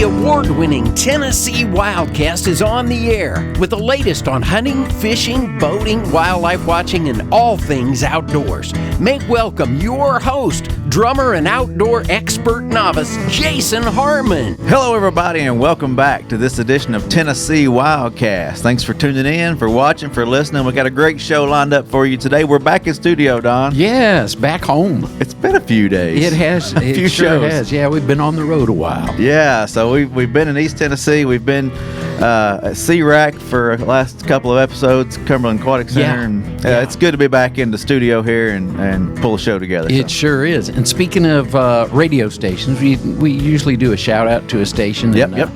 award-winning Tennessee Wildcast is on the air with the latest on hunting, fishing, boating, wildlife watching, and all things outdoors. Make welcome your host, drummer and outdoor expert novice, Jason Harmon. Hello, everybody, and welcome back to this edition of Tennessee Wildcast. Thanks for tuning in, for watching, for listening. We got a great show lined up for you today. We're back in studio, Don. Yes, back home. It's been a few days. It has. A few sure shows. has. Yeah, we've been on the road a while. Yeah, so we've been in East Tennessee. We've been at C-RAC for the last couple of episodes, Cumberland Aquatic Center. And it's good to be back in the studio here and pull a show together. It sure is. And speaking of radio stations, we usually do a shout out to a station. Yep.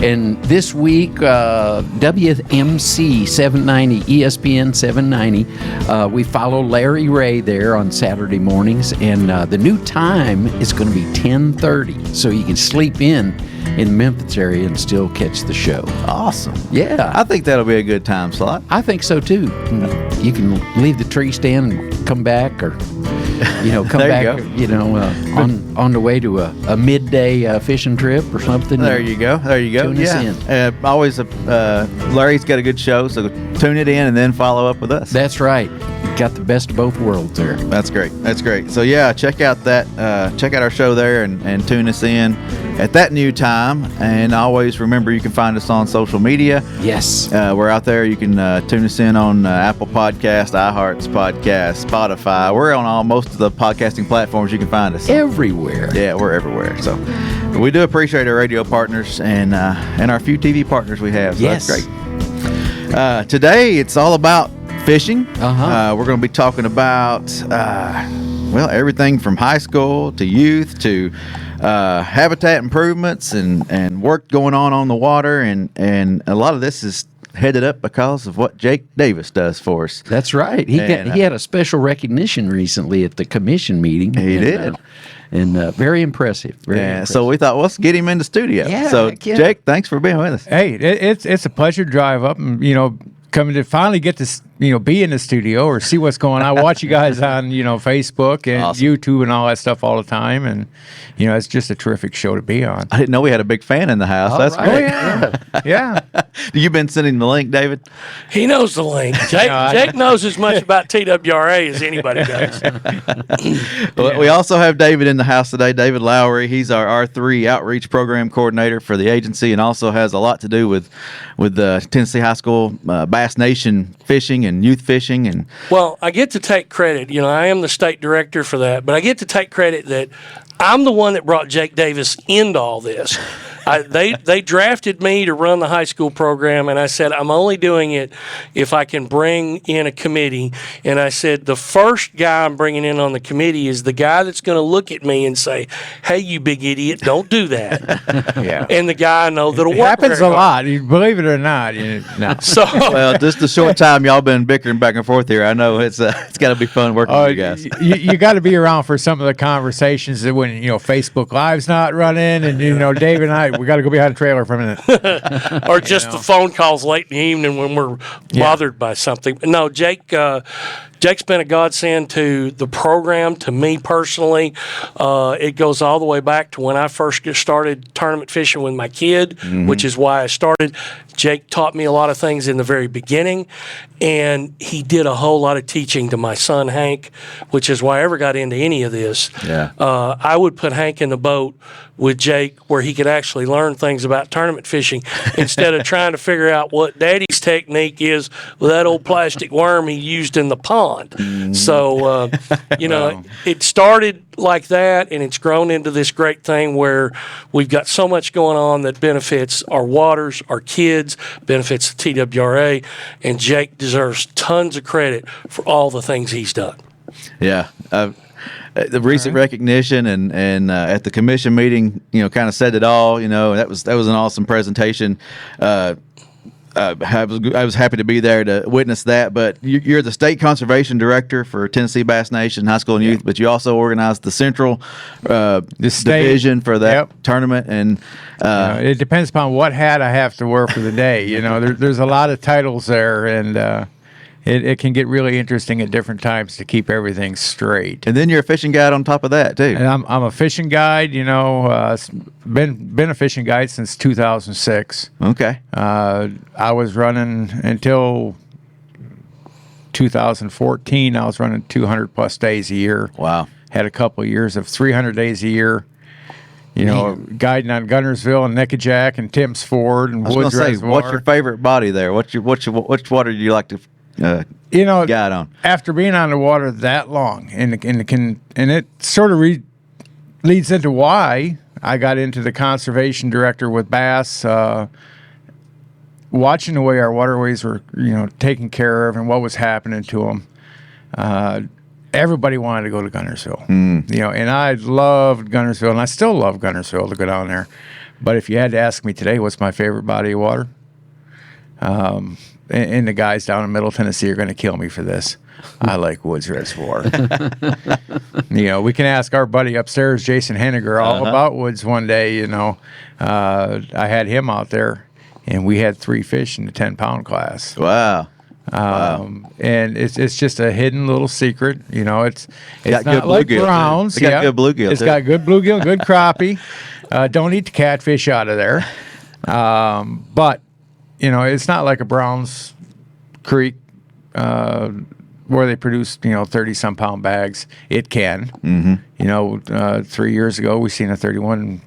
And this week, WMC 790, ESPN 790, we follow Larry Ray there on Saturday mornings, and the new time is going to be 10:30, so you can sleep in the Memphis area and still catch the show. Awesome. Yeah. I think that'll be a good time slot. I think so, too. You can leave the tree stand and come back, or come back, on the way to a midday fishing trip or something. There you go. Tune us in. Always, Larry's got a good show, so tune it in and then follow up with us. That's right. Got the best of both worlds there. That's great. So check out our show there and tune us in at that new time. And always remember, you can find us on social media. Yes. We're out there. You can tune us in on Apple Podcast, iHeart's Podcast, Spotify. We're on most of the podcasting platforms. You can find us everywhere. Yeah, we're everywhere. So we do appreciate our radio partners and our few TV partners we have. So yes. That's great. Today it's all about fishing. We're going to be talking about everything from high school to youth to habitat improvements and work going on the water, and a lot of this is headed up because of what Jake Davis does for us. That's right. He had a special recognition recently at the commission meeting. He did. Very impressive. Very impressive. So we thought, let's get him in the studio. Yeah, so Jake, thanks for being with us. Hey, it's a pleasure to drive up and coming to finally get to be in the studio or see what's going on. I watch you guys on Facebook and awesome. YouTube and all that stuff all the time, and it's just a terrific show to be on. I didn't know we had a big fan in the house. All That's right. great. Oh, yeah. You've been sending the link, David? He knows the link. Jake knows as much about TWRA as anybody does. Well, we also have David in the house today, David Lowrie. He's our R3 Outreach Program Coordinator for the agency, and also has a lot to do with the Tennessee High School Bass Nation fishing and youth fishing. And well, I get to take credit. I am the state director for that, but I get to take credit that I'm the one that brought Jake Davis into all this. They drafted me to run the high school program, and I said, I'm only doing it if I can bring in a committee. And I said, the first guy I'm bringing in on the committee is the guy that's going to look at me and say, hey, you big idiot, don't do that. Yeah. And the guy I know that'll It work happens very a hard. lot. You believe it or not. No. So, well, just the short time y'all been bickering back and forth here, I know it's got to be fun working with you guys. You got to be around for some of the conversations that when Facebook Live's not running, and Dave and I, we got to go behind a trailer for a minute. or just the phone calls late in the evening when we're bothered by something. But no, Jake's been a godsend to the program, to me personally. It goes all the way back to when I first started tournament fishing with my kid, which is why I started. Jake taught me a lot of things in the very beginning, and he did a whole lot of teaching to my son, Hank, which is why I ever got into any of this. Yeah. I would put Hank in the boat with Jake where he could actually learn things about tournament fishing instead of trying to figure out what Daddy's technique is with that old plastic worm he used in the pond. So, it started like that, and it's grown into this great thing where we've got so much going on that benefits our waters, our kids, benefits the TWRA, and Jake deserves tons of credit for all the things he's done. Yeah. The recent recognition and at the commission meeting, kind of said it all. That was an awesome presentation. I was happy to be there to witness that. But you're the state conservation director for Tennessee Bass Nation High School and Youth, but you also organized the central division for that tournament. And it depends upon what hat I have to wear for the day. There's a lot of titles there, and it can get really interesting at different times to keep everything straight. And then you're a fishing guide on top of that too. And I'm a fishing guide. Been a fishing guide since 2006. Okay. I was running until 2014. I was running 200 plus days a year. Wow. Had a couple of years of 300 days a year. Guiding on Gunnersville and Nickajack and Timms Ford and Woods Reservoir. What's your favorite body there? Which water do you like to guide on? After being on the water that long, and it sort of leads into why I got into the conservation director with bass, watching the way our waterways were, taken care of and what was happening to them. Everybody wanted to go to Gunnersville, and I loved Gunnersville, and I still love Gunnersville to go down there. But if you had to ask me today, what's my favorite body of water? And the guys down in Middle Tennessee are going to kill me for this. I like Woods Reservoir. We can ask our buddy upstairs, Jason Henniger, all about Woods one day. I had him out there, and we had 3 fish in the 10-pound class. Wow. And it's just a hidden little secret. It's got not good like bluegill, browns. It's got good bluegill. It's too. got good bluegill, good crappie. Don't eat the catfish out of there. But it's not like a Browns Creek where they produce 30-some pound bags. It can. Mm-hmm. 3 years ago we seen a 31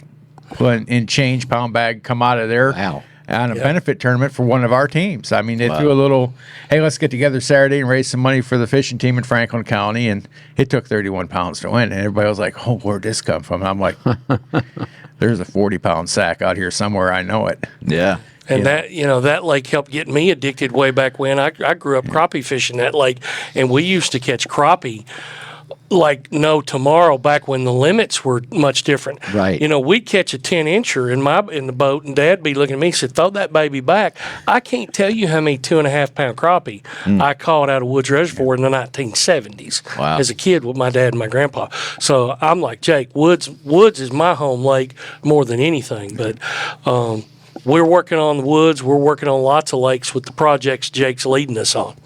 and change pound bag come out of there. Wow. On a benefit tournament for one of our teams. I mean, they threw a little, hey, let's get together Saturday and raise some money for the fishing team in Franklin County, and it took 31 pounds to win. And everybody was like, oh, where'd this come from? And I'm like, there's a 40-pound sack out here somewhere. I know it. Yeah. And that lake helped get me addicted way back when. I grew up crappie fishing that lake, and we used to catch crappie like no tomorrow back when the limits were much different. Right. We'd catch a 10-incher in the boat, and Dad be looking at me and said, throw that baby back. I can't tell you how many 2.5-pound crappie I caught out of Woods Reservoir in the 1970s. Wow. As a kid with my dad and my grandpa. So I'm like, Jake, Woods is my home lake more than anything. But we're working on the Woods. We're working on lots of lakes with the projects Jake's leading us on.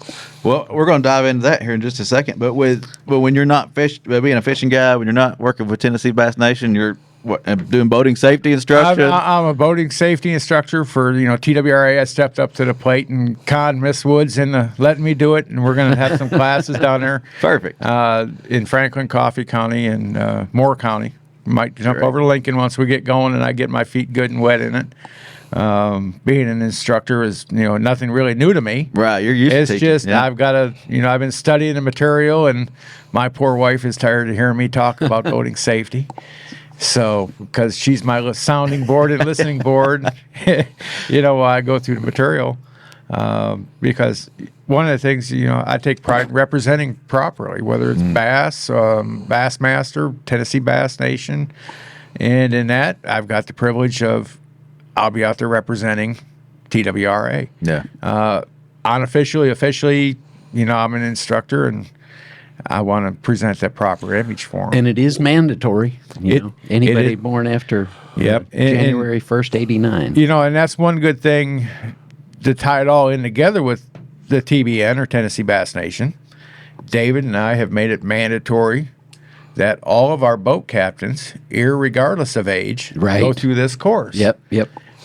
Well, we're going to dive into that here in just a second. But when you're not being a fishing guy, when you're not working with Tennessee Bass Nation, you're doing boating safety instruction. I'm a boating safety instructor for TWRA. I stepped up to the plate and conned Miss Woods into letting me do it, and we're going to have some classes down there. Perfect. In Franklin, Coffee County, and Moore County. Might jump over to Lincoln once we get going, and I get my feet good and wet in it. Being an instructor is, nothing really new to me. Right, you're used to teaching. It's just, I've got to, I've been studying the material, and my poor wife is tired of hearing me talk about boating safety. So, because she's my sounding board and listening board, while I go through the material. Because one of the things, I take pride in representing properly, whether it's Bass, Bassmaster, Tennessee Bass Nation. And in that, I've got the privilege of, I'll be out there representing TWRA. Yeah. Unofficially, officially, I'm an instructor, and I want to present that proper image for them. And it is mandatory. Anybody born after January 1st, 89. And that's one good thing to tie it all in together with the TBN, or Tennessee Bass Nation. David and I have made it mandatory that all of our boat captains, irregardless of age, go through this course. Yep.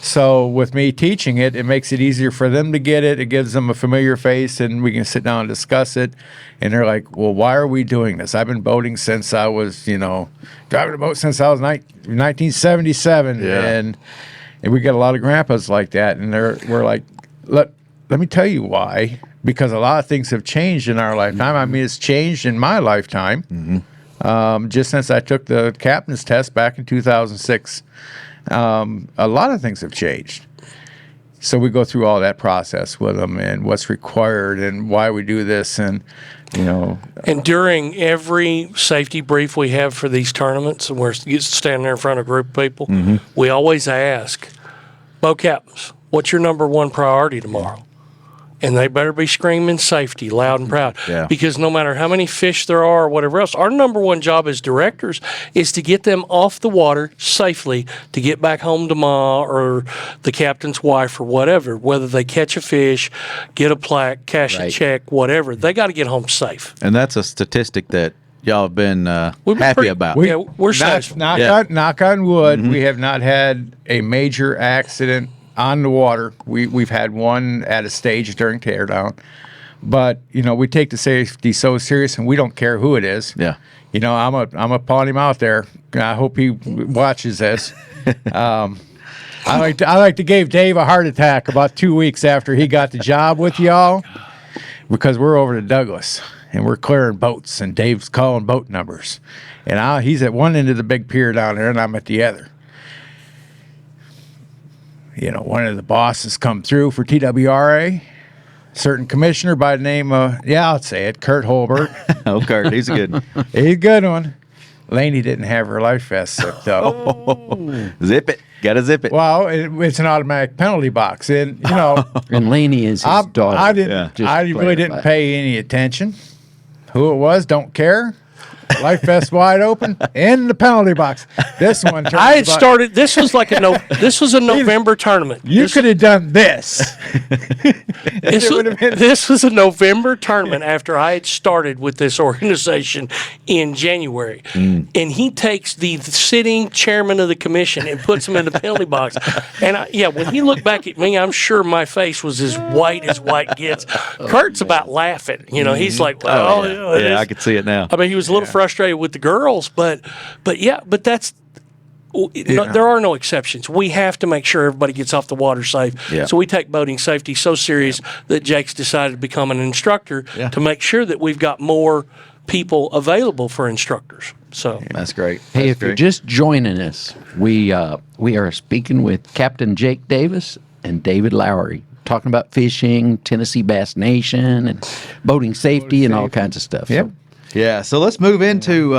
So with me teaching it, it makes it easier for them to get it. It gives them a familiar face, and we can sit down and discuss it. And they're like, well, why are we doing this? I've been boating since I was, driving a boat since I was 1977. Yeah. And we get a lot of grandpas like that. And we're like, let me tell you why. Because a lot of things have changed in our lifetime. I mean, it's changed in my lifetime. Just since I took the captain's test back in 2006. A lot of things have changed. So we go through all that process with them, and what's required and why we do this. And, And during every safety brief we have for these tournaments, and we're standing there in front of a group of people, we always ask, boat captains, what's your number one priority tomorrow? and they better be screaming safety loud and proud. Yeah. Because no matter how many fish there are or whatever else, our number one job as directors is to get them off the water safely to get back home to Ma or the captain's wife or whatever. Whether they catch a fish, get a plaque, cash a check, whatever, they got to get home safe. And that's a statistic that y'all have been happy about. We're safe. Knock on wood, we have not had a major accident on the water. We've had one at a stage during teardown, but we take the safety so serious, and we don't care who it is. Yeah, I'm a pawn him out there. I hope he watches this. I like to give Dave a heart attack about 2 weeks after he got the job with y'all, because we're over to Douglas and we're clearing boats, and Dave's calling boat numbers, and he's at one end of the big pier down there, and I'm at the other. One of the bosses come through for TWRA, certain commissioner by the name of, I'll say it, Kurt Holbert. Oh, Kurt, he's a good one. He's a good one. Laney didn't have her life vest zipped up. Zip it. Gotta zip it. Well, it's an automatic penalty box. And, And Laney is his daughter. I really didn't pay any attention. Who it was, don't care. Life vest wide open in the penalty box. This one. I had started. This was like this was a November tournament. You could have done this. This was a November tournament after I had started with this organization in January, and he takes the sitting chairman of the commission and puts him in the penalty box. And when he looked back at me, I'm sure my face was as white gets. Kurt's about laughing. He's like, I could see it now. I mean, he was a little frustrated with the girls, but that's. There are no exceptions. We have to make sure everybody gets off the water safe. Yeah. So we take boating safety so serious that Jake's decided to become an instructor to make sure that we've got more people available for instructors. So that's great. Hey, if you're just joining us, we are speaking with Captain Jake Davis and David Lowrie, talking about fishing, Tennessee Bass Nation, and boating safety and all kinds of stuff. Yep. So, Yeah, so let's move into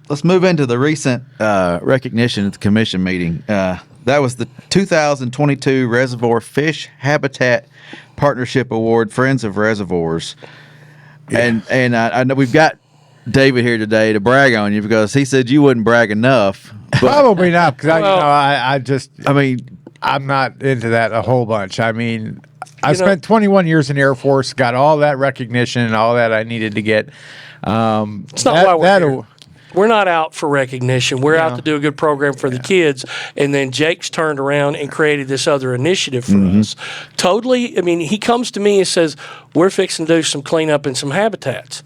the recent recognition at the commission meeting. That was the 2022 Reservoir Fish Habitat Partnership Award, Friends of Reservoirs. Yeah. And I know we've got David here today to brag on you, because he said you wouldn't brag enough. Probably not, because I'm not into that a whole bunch. I mean, I spent 21 years in the Air Force, got all that recognition and all that I needed to get. It's not why we're here. We're not out for recognition. We're out to do a good program for the kids. And then Jake's turned around and created this other initiative for us. Totally. I mean, he comes to me and says, we're fixing to do some cleanup and some habitats.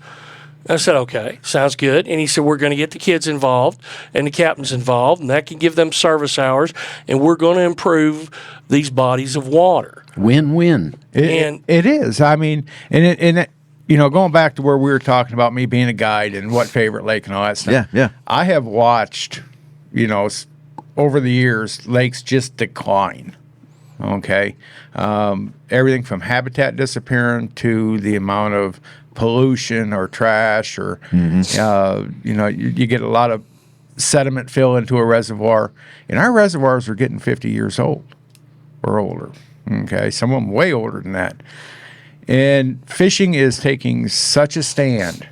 I said, okay, sounds good. And he said, we're going to get the kids involved and the captains involved, and that can give them service hours, and we're going to improve these bodies of water. Win-win. It is. I mean, going back to where we were talking about me being a guide and what favorite lake and all that stuff. Yeah. I have watched, over the years, lakes just decline. Okay. Everything from habitat disappearing to the amount of pollution or trash or, you get a lot of sediment fill into a reservoir. And our reservoirs are getting 50 years old or older. Okay. Some of them way older than that. And fishing is taking such a stand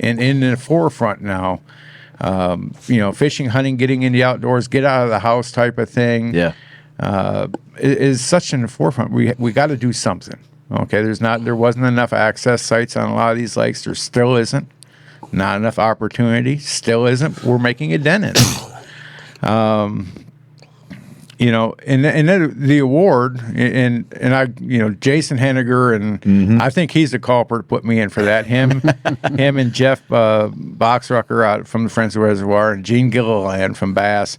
and in the forefront now. Fishing, hunting, getting in the outdoors, get out of the house type of thing. Yeah. Is such in the forefront. We got to do something. Okay, there wasn't enough access sites on a lot of these lakes. There still isn't. Not enough opportunity. Still isn't. We're making a dent in it. And then the award, and I, Jason Henniger, and I think he's the culprit to put me in for that. Him and Jeff Boxrucker out from the Friends of Reservoir, and Gene Gilliland from Bass.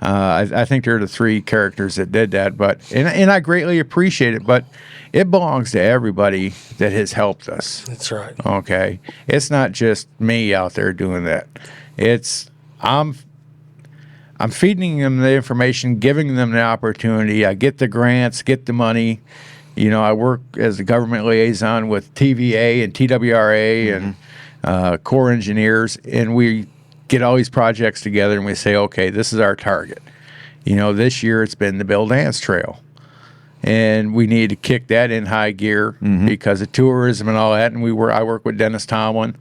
I think they're the three characters that did that. But and I greatly appreciate it. But it belongs to everybody that has helped us. That's right. Okay, it's not just me out there doing that. I'm feeding them the information, giving them the opportunity. I get the grants, get the money. I work as a government liaison with TVA and TWRA and Corps engineers, and we get all these projects together and we say, okay, this is our target. This year it's been the Bill Dance Trail. and we needed to kick that in high gear because of tourism and all that. And I work with Dennis Tomlin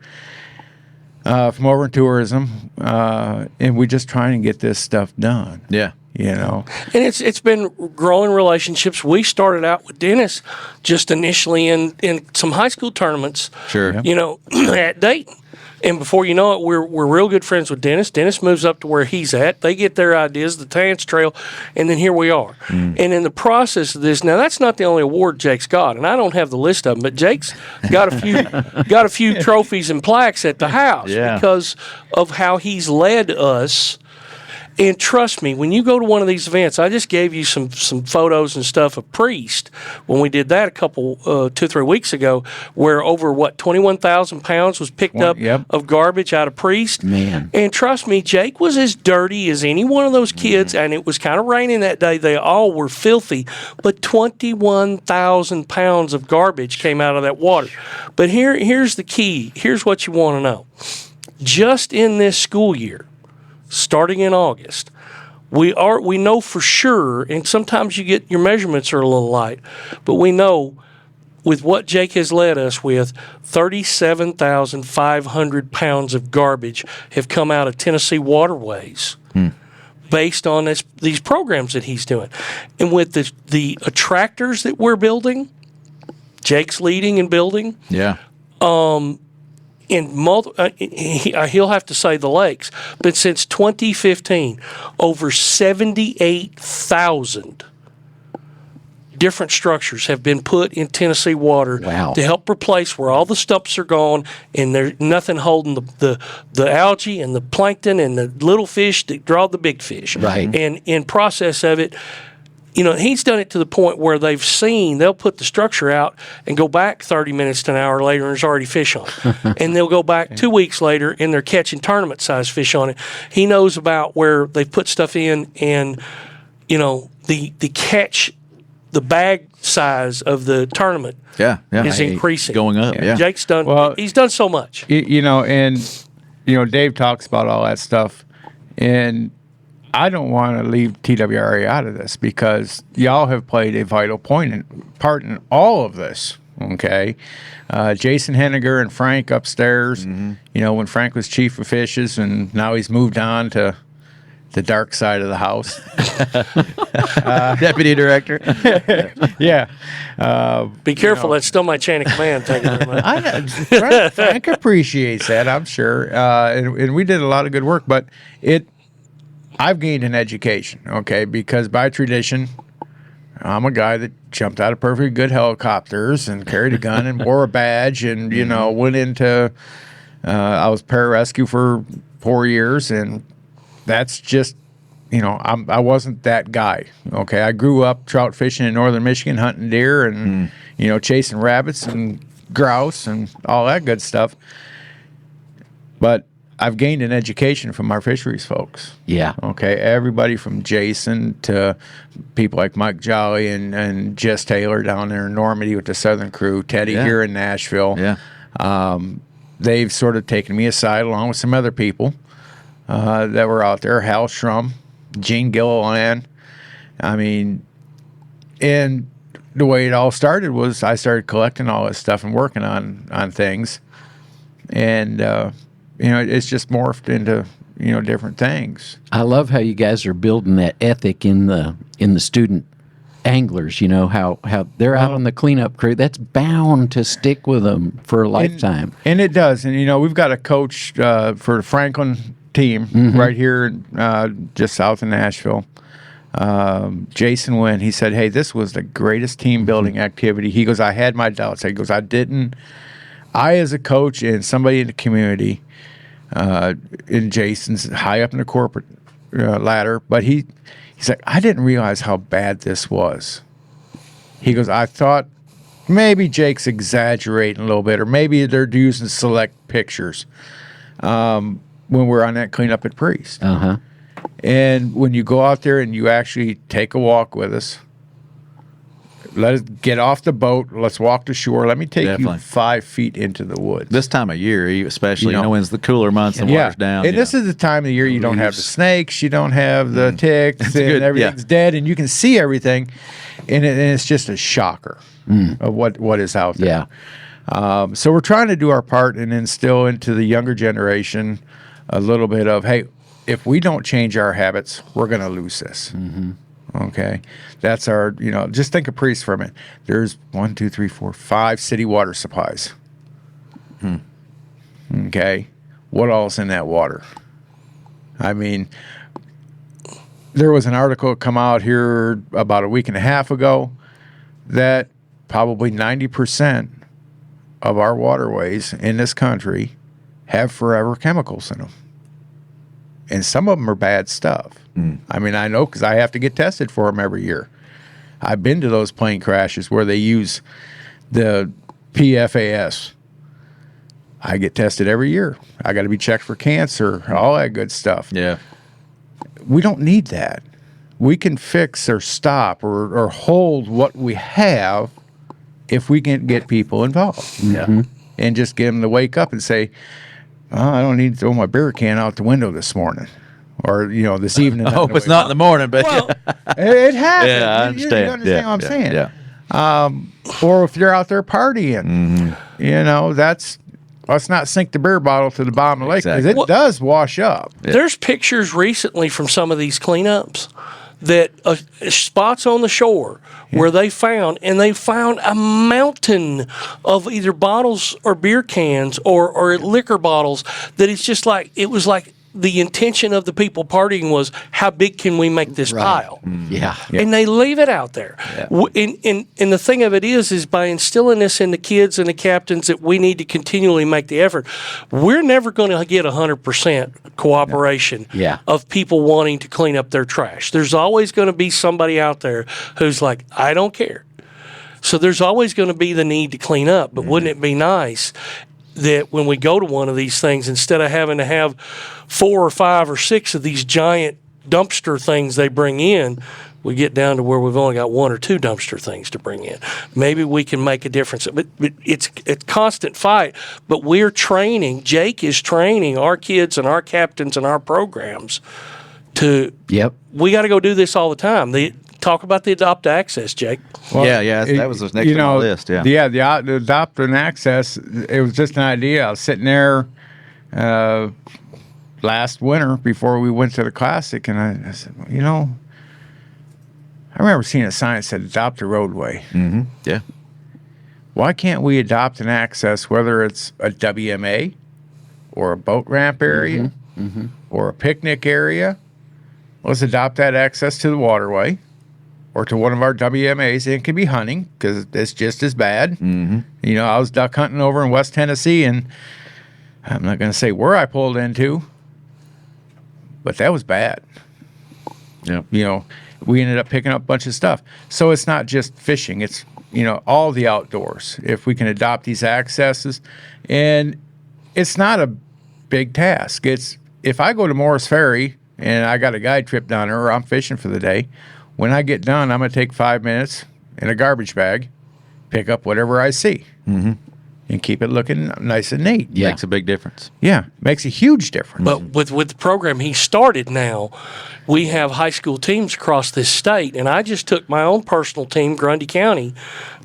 from over in tourism, and we're just trying to get this stuff done. Yeah. You know, and it's been growing relationships. We started out with Dennis just initially in some high school tournaments. Sure. You know, at Dayton. And before you know it, we're real good friends with Dennis. Dennis moves up to where he's at. They get their ideas, the Tance Trail, and then here we are. And in the process of this, now that's not the only award Jake's got, and I don't have the list of them, but Jake's got a few trophies and plaques at the house because of how he's led us. And trust me, when you go to one of these events, I just gave you some photos and stuff of Priest when we did that a couple 2-3 weeks ago, where over 21,000 pounds was picked up of garbage out of Priest. Man, and trust me, Jake was as dirty as any one of those kids, and it was kind of raining that day. They all were filthy, but 21,000 pounds of garbage came out of that water. But here's the key. Here's what you want to know. Just in this school year, starting in August, we know for sure, and sometimes your measurements are a little light, but we know with what Jake has led us with, 37,500 pounds of garbage have come out of Tennessee waterways based on these programs that he's doing. And with the attractors that we're building, Jake's leading and building. Yeah. He'll have to say the lakes, but since 2015, over 78,000 different structures have been put in Tennessee water to help replace where all the stumps are gone and there's nothing holding the algae and the plankton and the little fish that draw the big fish. Right. And in process of it, you know, he's done it to the point where they'll put the structure out and go back 30 minutes to an hour later and there's already fish on it. And they'll go back 2 weeks later and they're catching tournament-sized fish on it. He knows about where they put stuff in and, you know, the catch, the bag size of the tournament is increasing. Going up, Jake's done, he's done so much. You know, and, you know, Dave talks about all that stuff, and I don't want to leave TWRA out of this because y'all have played a vital part in all of this. Okay, Jason Henniger and Frank upstairs. You know, when Frank was chief of fishes, and now he's moved on to the dark side of the house. Deputy director. Be careful, that's still my chain of command. Thank you very much. Frank appreciates that, I'm sure, and we did a lot of good work, but I've gained an education, okay, because by tradition, I'm a guy that jumped out of perfectly good helicopters and carried a gun and wore a badge and, you know, went into, I was pararescue for 4 years, and that's just, you know, I wasn't that guy, okay. I grew up trout fishing in northern Michigan, hunting deer and, you know, chasing rabbits and grouse and all that good stuff. But I've gained an education from our fisheries folks. Yeah. Okay. Everybody from Jason to people like Mike Jolly and Jess Taylor down there in Normandy with the Southern crew, Teddy here in Nashville. Yeah. They've sort of taken me aside along with some other people that were out there. Hal Shrum, Gene Gilliland. I mean, and the way it all started was I started collecting all this stuff and working on things. And, you know, it's just morphed into, you know, different things. I love how you guys are building that ethic in the student anglers. You know how they're out on the cleanup crew. That's bound to stick with them for a lifetime. And it does. And you know, we've got a coach for the Franklin team right here, just south of Nashville. Jason Wynn. He said, "Hey, this was the greatest team building activity." He goes, "I had my doubts." He goes, I as a coach and somebody in the community." In Jason's high up in the corporate ladder, but he's like, I didn't realize how bad this was. He goes, I thought maybe Jake's exaggerating a little bit, or maybe they're using select pictures when we're on that cleanup at Priest. And when you go out there and you actually take a walk with us, let us get off the boat. Let's walk to shore. Let me take you 5 feet into the woods. This time of year, especially, you know, when it's the cooler months and water's down. And this is the time of the year you don't have the snakes, you don't have the ticks, and everything's dead, and you can see everything. and it's just a shocker of what is out there. Yeah. So we're trying to do our part and instill into the younger generation a little bit of, hey, if we don't change our habits, we're going to lose this. Okay, that's our, just think of Priest for a minute. There's 1, 2, 3, 4, 5 city water supplies. Okay, what all's in that water? I mean, there was an article come out here about a week and a half ago that probably 90% of our waterways in this country have forever chemicals in them. And some of them are bad stuff. I mean, I know because I have to get tested for them every year. I've been to those plane crashes where they use the PFAS. I get tested every year. I got to be checked for cancer, all that good stuff. Yeah. We don't need that. We can fix or stop or hold what we have if we can get people involved. Yeah. And just get them to wake up and say, I don't need to throw my beer can out the window this morning. Or, this evening. I hope it's not in the morning, but it happens. Yeah, I understand. You understand what I'm saying? Yeah. Or if you're out there partying, let's not sink the beer bottle to the bottom of the lake because it does wash up. There's pictures recently from some of these cleanups that spots on the shore where they found a mountain of either bottles or beer cans or liquor bottles that it's just like, it was like the intention of the people partying was, how big can we make this pile? Yeah. And they leave it out there. Yeah. And the thing of it is by instilling this in the kids and the captains that we need to continually make the effort, we're never going to get 100% cooperation of people wanting to clean up their trash. There's always going to be somebody out there who's like, I don't care. So there's always going to be the need to clean up. But wouldn't it be nice that when we go to one of these things, instead of having to have 4 or 5 or 6 of these giant dumpster things they bring in, we get down to where we've only got 1 or 2 dumpster things to bring in. Maybe we can make a difference. But it's a constant fight. But we're training, Jake is training our kids and our captains and our programs to, we got to go do this all the time. Talk about the Adopt Access, Jake. Well, that was the next on the list. The Adopt and Access, it was just an idea. I was sitting there last winter before we went to the Classic, and I said, I remember seeing a sign that said Adopt a Roadway. Mm-hmm. Yeah. Why can't we adopt an access, whether it's a WMA or a boat ramp area or a picnic area? Let's adopt that access to the waterway or to one of our WMAs. It can be hunting because it's just as bad. I was duck hunting over in West Tennessee, and I'm not going to say where I pulled into, but that was bad. Yeah. We ended up picking up a bunch of stuff. So it's not just fishing. It's, all the outdoors. If we can adopt these accesses, and it's not a big task. It's, if I go to Morris Ferry and I got a guide trip down there or I'm fishing for the day, when I get done, I'm going to take 5 minutes in a garbage bag, pick up whatever I see, and keep it looking nice and neat. Yeah. Makes a big difference. Yeah, makes a huge difference. But with the program he started now, we have high school teams across this state, and I just took my own personal team, Grundy County,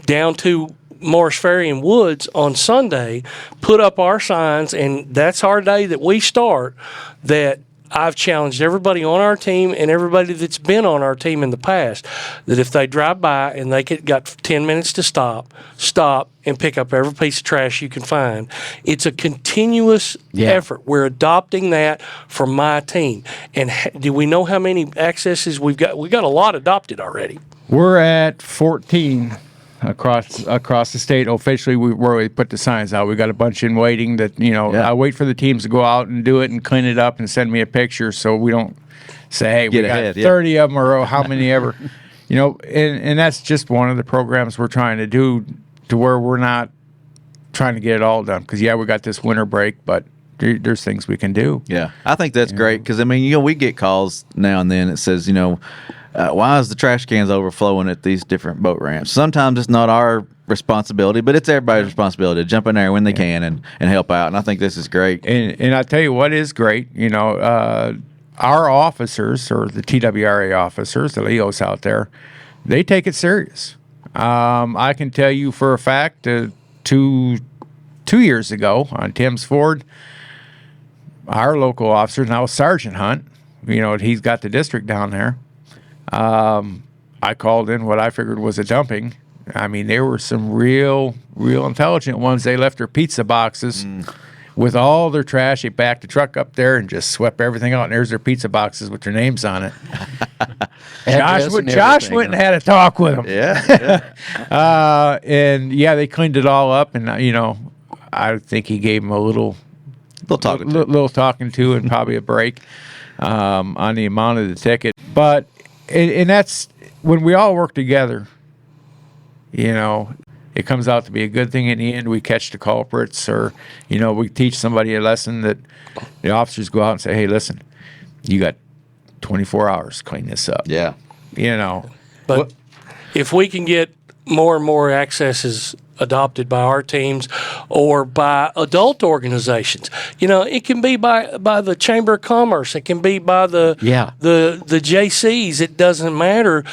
down to Morris Ferry and Woods on Sunday, put up our signs, and that's our day that we start, that I've challenged everybody on our team and everybody that's been on our team in the past that if they drive by and they got 10 minutes to stop and pick up every piece of trash you can find. It's a continuous effort. We're adopting that from my team. And do we know how many accesses we've got? We've got a lot adopted already. We're at 14 across the state officially where we put the signs out. We got a bunch in waiting that, I wait for the teams to go out and do it and clean it up and send me a picture so we don't say, hey, we got 30 of them or how many ever. And that's just one of the programs we're trying to do to where we're not trying to get it all done. Because, we got this winter break, but there's things we can do. Yeah, I think that's great because, we get calls now and then that says, why is the trash cans overflowing at these different boat ramps? Sometimes it's not our responsibility, but it's everybody's responsibility to jump in there when they can and help out. And I think this is great. And I tell you what is great, our officers or the TWRA officers, the LEOs out there, they take it serious. I can tell you for a fact, 2 years ago on Tim's Ford, our local officer, now Sergeant Hunt, he's got the district down there. I called in what I figured was a dumping. I mean, there were some real intelligent ones. They left their pizza boxes with all their trash. They backed the truck up there and just swept everything out. And there's their pizza boxes with their names on it. Josh went and had a talk with them. Yeah. And they cleaned it all up. And I think he gave them a little talking to and probably a break on the amount of the ticket. But and that's when we all work together. It comes out to be a good thing in the end. We catch the culprits, or we teach somebody a lesson that the officers go out and say, "Hey, listen, you got 24 hours to clean this up." Yeah. But if we can get more and more accesses adopted by our teams or by adult organizations, it can be by the Chamber of Commerce, it can be by the JCs. It doesn't matter.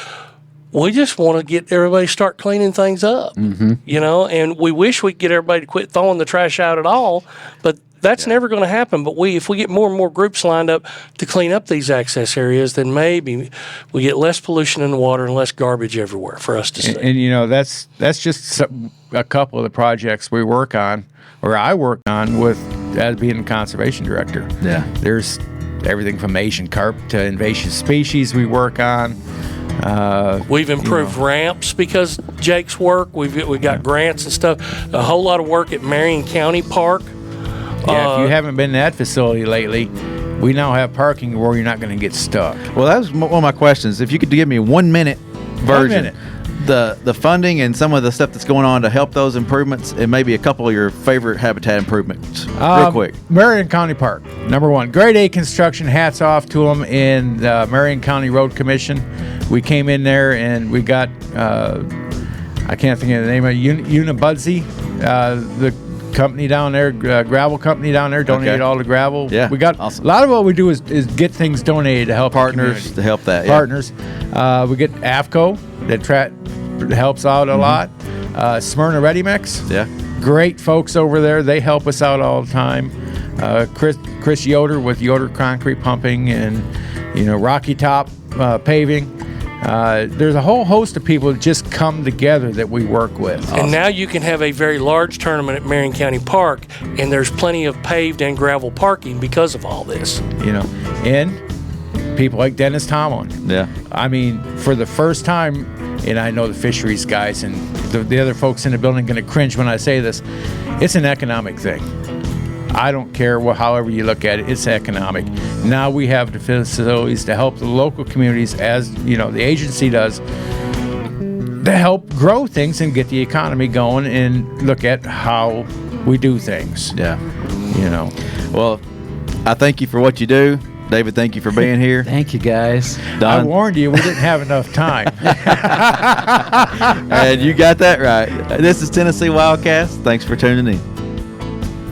We just want to get everybody to start cleaning things up, and we wish we could get everybody to quit throwing the trash out at all, but that's never going to happen. But if we get more and more groups lined up to clean up these access areas, then maybe we get less pollution in the water and less garbage everywhere for us to see. And that's just a couple of the projects we work on, or I work on as being a conservation director. Yeah. There's everything from Asian carp to invasive species we work on. We've improved ramps because Jake's work. We've got grants and stuff. A whole lot of work at Marion County Park. Yeah, if you haven't been to that facility lately, we now have parking where you're not going to get stuck. Well, that was one of my questions. If you could give me a 1-minute version. 1 minute. The funding and some of the stuff that's going on to help those improvements, and maybe a couple of your favorite habitat improvements, real quick. Marion County Park, number one. Grade A construction, hats off to them in the Marion County Road Commission. We came in there and we got, I can't think of the name of it, Unibudzy, the company down there, gravel company down there, donated all the gravel. Yeah, we got awesome. A lot of what we do is get things donated to help Partners to help that. Partners. We get AFCO that helps out a lot. Smyrna Ready Mix. Yeah. Great folks over there. They help us out all the time. Chris Yoder with Yoder Concrete Pumping and Rocky Top Paving. There's a whole host of people that just come together that we work with. Awesome. And now you can have a very large tournament at Marion County Park, and there's plenty of paved and gravel parking because of all this. And people like Dennis Tomlin. Yeah. I mean, for the first time, and I know the fisheries guys and the other folks in the building are going to cringe when I say this, it's an economic thing. I don't care however you look at it, it's economic. Now we have the facilities to help the local communities, as the agency does, to help grow things and get the economy going and look at how we do things. Yeah. Well, I thank you for what you do. David, thank you for being here. Thank you, guys. Don. I warned you, we didn't have enough time. And you got that right. This is Tennessee Wildcast. Thanks for tuning in.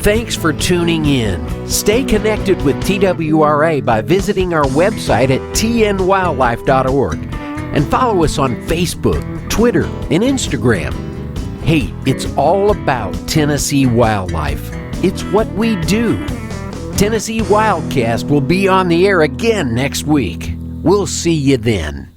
Thanks for tuning in. Stay connected with TWRA by visiting our website at tnwildlife.org and follow us on Facebook, Twitter, and Instagram. Hey, it's all about Tennessee wildlife. It's what we do. Tennessee Wildcast will be on the air again next week. We'll see you then.